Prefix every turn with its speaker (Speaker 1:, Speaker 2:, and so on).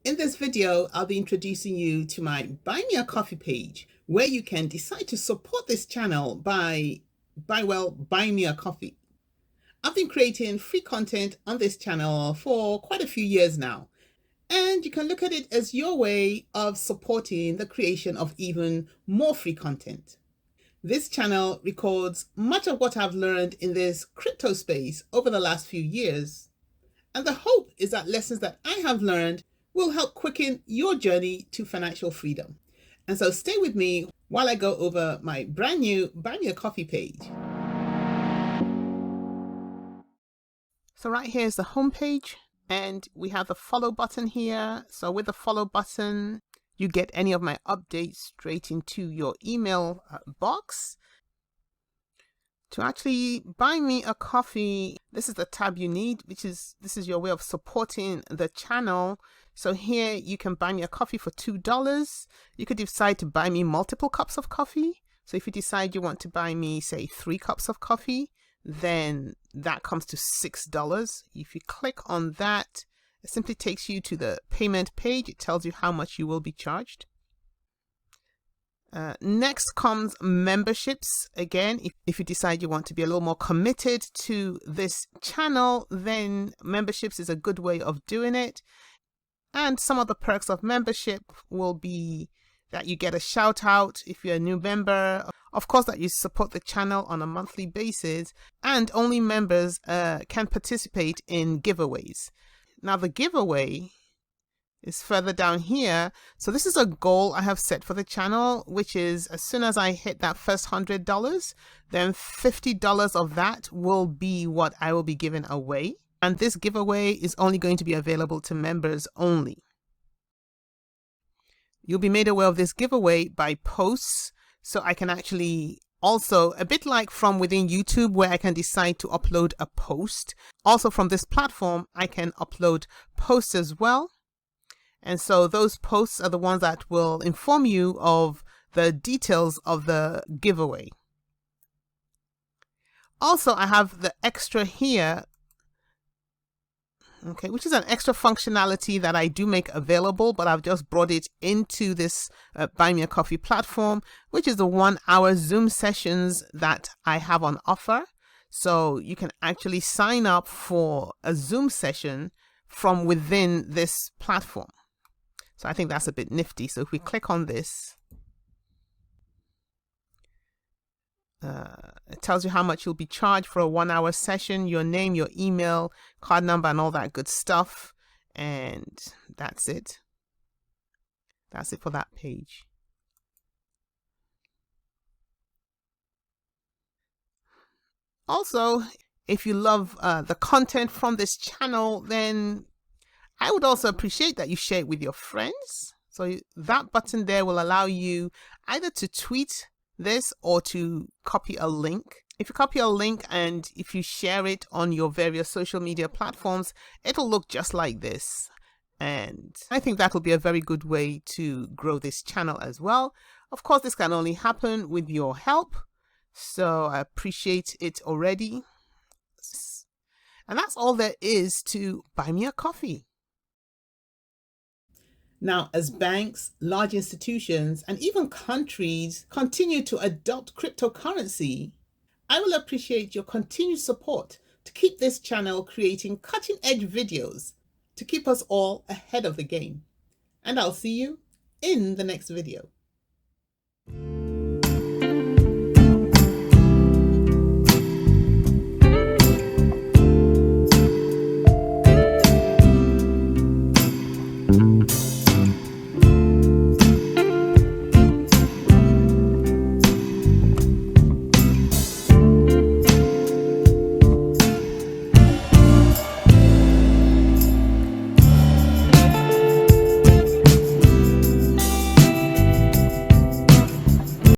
Speaker 1: In this video, I'll be introducing you to my Buy Me a Coffee page, where you can decide to support this channel by buying me a coffee. I've been creating free content on this channel for quite a few years now, and you can look at it as your way of supporting the creation of even more free content. This channel records much of what I've learned in this crypto space over the last few years, and the hope is that lessons that I have learned will help quicken your journey to financial freedom. And so stay with me while I go over my brand new Buy Me a Coffee page. So right here is the home page, and we have the follow button here. So with the follow button, you get any of my updates straight into your email box. To actually buy me a coffee, this is the tab you need, this is your way of supporting the channel. So here you can buy me a coffee for $2. You could decide to buy me multiple cups of coffee. So if you decide you want to buy me, say, 3 cups of coffee, then that comes to $6. If you click on that, it simply takes you to the payment page. It tells you how much you will be charged. Next comes memberships. Again, if you decide you want to be a little more committed to this channel, then memberships is a good way of doing it. And some of the perks of membership will be that you get a shout out if you're a new member. Of course, that you support the channel on a monthly basis, and only members can participate in giveaways. Now the giveaway is further down here. So this is a goal I have set for the channel, which is as soon as I hit that first $100, then $50 of that will be what I will be giving away. And this giveaway is only going to be available to members only. You'll be made aware of this giveaway by posts. So I can actually also, a bit like from within YouTube, where I can decide to upload a post. Also from this platform, I can upload posts as well. And so those posts are the ones that will inform you of the details of the giveaway. Also, I have the extra here, okay, which is an extra functionality that I do make available, but I've just brought it into this Buy Me a Coffee platform, which is the 1-hour Zoom sessions that I have on offer. So you can actually sign up for a Zoom session from within this platform. So I think that's a bit nifty. So if we click on this, it tells you how much you'll be charged for a 1-hour session, your name, your email, card number, and all that good stuff. And that's it. That's it for that page. Also, if you love the content from this channel, then I would also appreciate that you share it with your friends. So that button there will allow you either to tweet this or to copy a link. If you copy a link and if you share it on your various social media platforms, it'll look just like this. And I think that will be a very good way to grow this channel as well. Of course, this can only happen with your help. So I appreciate it already. And that's all there is to Buy Me a Coffee. Now, as banks, large institutions, and even countries continue to adopt cryptocurrency, I will appreciate your continued support to keep this channel creating cutting-edge videos to keep us all ahead of the game. And I'll see you in the next video.